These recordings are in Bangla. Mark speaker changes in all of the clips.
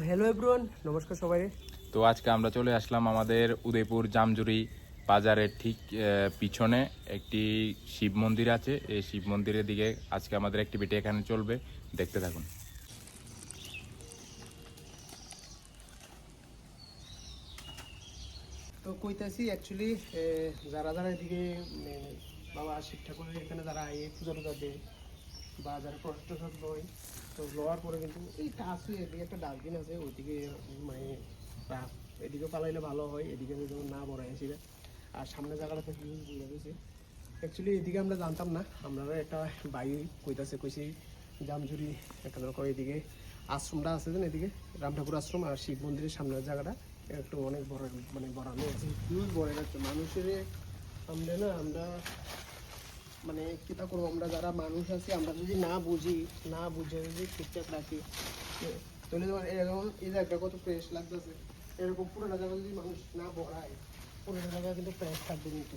Speaker 1: হ্যালো এভরিওয়ান, নমস্কার সবাই।
Speaker 2: তো আজকে আমরা চলে আসলাম আমাদের উদয়পুর জামজুরি বাজারের ঠিক পিছনে একটি শিব মন্দির আছে। এই শিব মন্দিরের দিকে আজকে আমাদের অ্যাক্টিভিটি এখানে চলবে, দেখতে থাকুন।
Speaker 1: তো কইতাছি অ্যাকচুয়ালি যারা যারা এদিকে বাবা শিব ঠাকুরের এখানে যারা এই পূজা টুজা দেয় বা যারা প্রসাদ লয়, তো লওয়ার পরে কিন্তু এই কাছে এদিকে একটা ডাস্টবিন আছে, ওইদিকে মানে এদিকে পালাইলে ভালো হয়। এদিকে যেমন না বড় আসি, আর সামনে জায়গাটা থেকে ইউজ বুঝে গেছে। অ্যাকচুয়ালি এদিকে আমরা জানতাম না, আমরা একটা বাই কইছি জামজুরি একটা দরকার। এদিকে আশ্রমটা আছে যেন, এদিকে রাম ঠাকুর আশ্রম আর শিব মন্দিরের সামনের জায়গাটা একটু অনেক বড়, মানে বড়ানো আছে, হিউজ বড় যাচ্ছে মানুষের। আমরা মানে কীটা করবো, আমরা যারা মানুষ আছি আমরা যদি না বুঝে যদি ঠিকঠাক রাখি, তাহলে তোমার এরকম এই জায়গাটা কত ফ্রেশ লাগতেছে। এরকম পুরোনো জায়গা যদি মানুষ না বড়ায়, পুরোনো জায়গা কিন্তু ফ্রেশ থাকবে, কিন্তু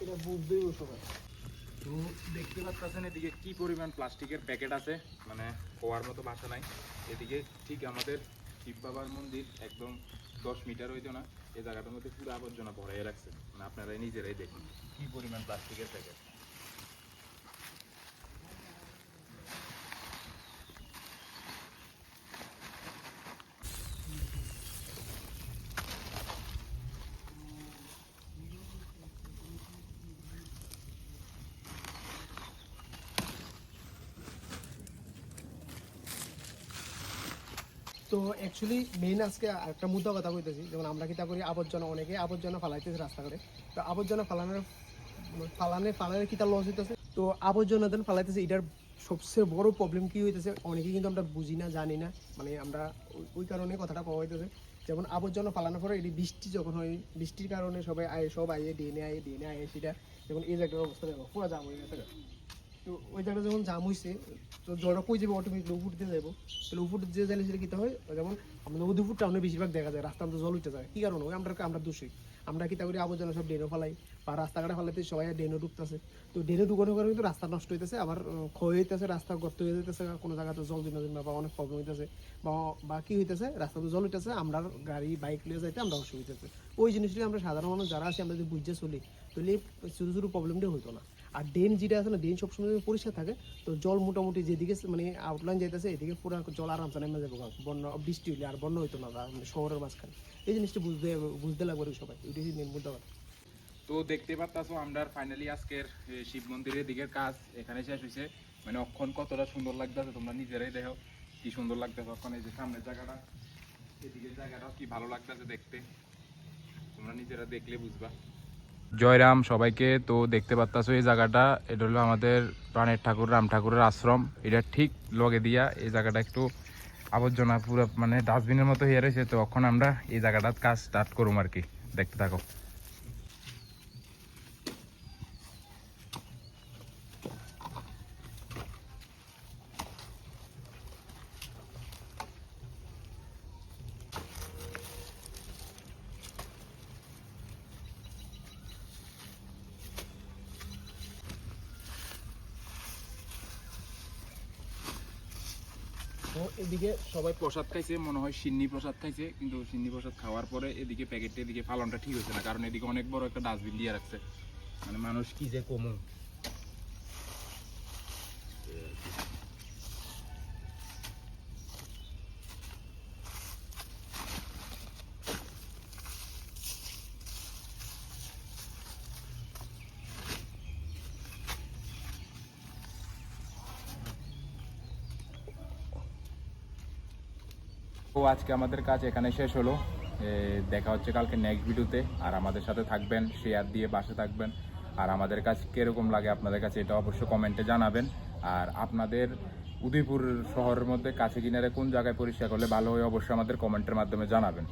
Speaker 1: এটা বুঝতেই সবাই।
Speaker 2: তো দেখতে পাচ্ছেন এদিকে কি পরিমাণ প্লাস্টিকের প্যাকেট আছে, মানে হওয়ার মতো ভাষা নাই। এদিকে ঠিক আমাদের শিব বাবার মন্দির একদম 10 মিটার হইতো না, এই জায়গাটার মধ্যে পুরো আবর্জনা ভরাই রাখছে। মানে আপনারা নিজেরাই দেখুন কি পরিমাণ প্লাস্টিকের প্যাকেট।
Speaker 1: তো অ্যাকচুয়ালি মেইন আজকে একটা মুদ্রা কথা কইতেছি, যেমন আমরা কিতা করি, আবর্জনা অনেকে আবর্জনা ফালাইতেছে রাস্তাঘাটে। তো আবর্জনা ফালানোর কিতা লস হইতেছে, তো আবর্জনা দেন ফালাইতেছে। এটার সবচেয়ে বড় প্রবলেম কি হইতেছে, অনেকে কিন্তু আমরা বুঝি না, জানি না, মানে আমরা ওই কারণে কথাটা কওয়া হইতেছে। যেমন আবর্জনা ফালানোর পরে এটি বৃষ্টি যখন হয়, বৃষ্টির কারণে সব আইয়ে ডিএনএ আয়ে সেটা, যেমন এই জায়গার অবস্থা দেখো পুরো জাম হয়ে গেছে। তো ওই জায়গাটা যখন জাম হয়েছে, তো জলটা কই যাবে, অটোমেটিকলি উপর দিয়ে যাবো। তাহলে উপর দিয়ে যাইলে সেটা কী হয়, যেমন আমাদের নদীপুর টাউনে বেশিরভাগ দেখা যায় রাস্তা জল উঠে যায়। কী কারণ হয়, আমরা দোষী। আমরা কী করি, আবর্জনা সব ড্রেনও ফেলাই, বা রাস্তাঘাটে ফেলাতে সবাই ড্রেনও ঢুকতেছে। তো ড্রেনে ঢুকানোর কারণে কিন্তু রাস্তা নষ্ট হইতেছে, আবার ক্ষয় হইতেছে, রাস্তা গর্ত হয়ে যেতেছে, কোনো জায়গাতে জল দিন বা অনেক প্রবলেম হইতেছে, বা কী হইতেছে, রাস্তাতে জল উঠতেছে, আমরা গাড়ি বাইক নিয়ে যাইতে আমরা অসুবিধা হচ্ছে। ওই জিনিসটি আমরা সাধারণ মানুষ যারা আছি আমরা যদি বুঝে চলি, তাহলে ছোটো ছোটো প্রবলেমটা হইতো না। আর ড্রেন যেটা আছে না, ড্রেন সবসময় পরিষ্কার থাকে, তো জল মোটামুটি যেদিকে মানে আউটলাইন যাইতেছে এদিকে পুরো জল আরামসে নেমে যাবে। বন্যা বৃষ্টি হইলে আর বন্যা হইতো না মানে শহরের মাঝখানে। এই জিনিসটা বুঝতে লাগবে সবাই, এটাই মেন মুদ্রা কথা।
Speaker 2: তো দেখতে পাচ্ছ আমরা ফাইনালি আজকের শিব মন্দিরের দিকের কাজ এখানে শেষ হয়েছে। মানে অক্ষণ কতটা সুন্দর লাগতেছে তোমরা নিজেরাই দেখো, কি সুন্দর লাগতেছে অক্ষণ। এই যে সামনের জায়গাটা, এদিকের জায়গাটাও কি ভালো লাগতেছে দেখতে, তোমরা নিজেরা দেখলে বুঝবা। জয়রাম সবাইকে। তো দেখতে পাচ্ছ এই জায়গাটা, এটা হলো আমাদের প্রাণের ঠাকুর রাম ঠাকুরের আশ্রম। এটা ঠিক লগে দিয়া এই জায়গাটা একটু আবর্জনা পুরো মানে ডাস্টবিনের মতো হয়ে রয়েছে। তো এখন আমরা এই জায়গাটার কাজ স্টার্ট করুম আর কি, দেখতে থাকো।
Speaker 1: তো এদিকে
Speaker 2: সবাই প্রসাদ খাইছে, মনে হয় সিন্নি প্রসাদ খাইছে, কিন্তু সিন্নি প্রসাদ খাওয়ার পরে এদিকে প্যাকেটটা এদিকে ফালনটা ঠিক হয়েছে না, কারণ এদিকে অনেক বড় একটা ডাস্টবিন দিয়ে রাখছে। মানে মানুষ কি যে কমু। তো আজকে আমাদের কাজ এখানে শেষ হলো। দেখা হচ্ছে কালকে নেক্সট ভিডিওতে। আর আমাদের সাথে থাকবেন, শেয়ার দিয়ে পাশে থাকবেন। আর আমাদের কাছে কীরকম লাগে আপনাদের কাছে এটা অবশ্যই কমেন্টে জানাবেন। আর আপনাদের উদয়পুর শহরের মধ্যে কাছে কিনারে কোন জায়গায় পরিষ্কার করলে ভালো হয় অবশ্যই আমাদের কমেন্টের মাধ্যমে জানাবেন।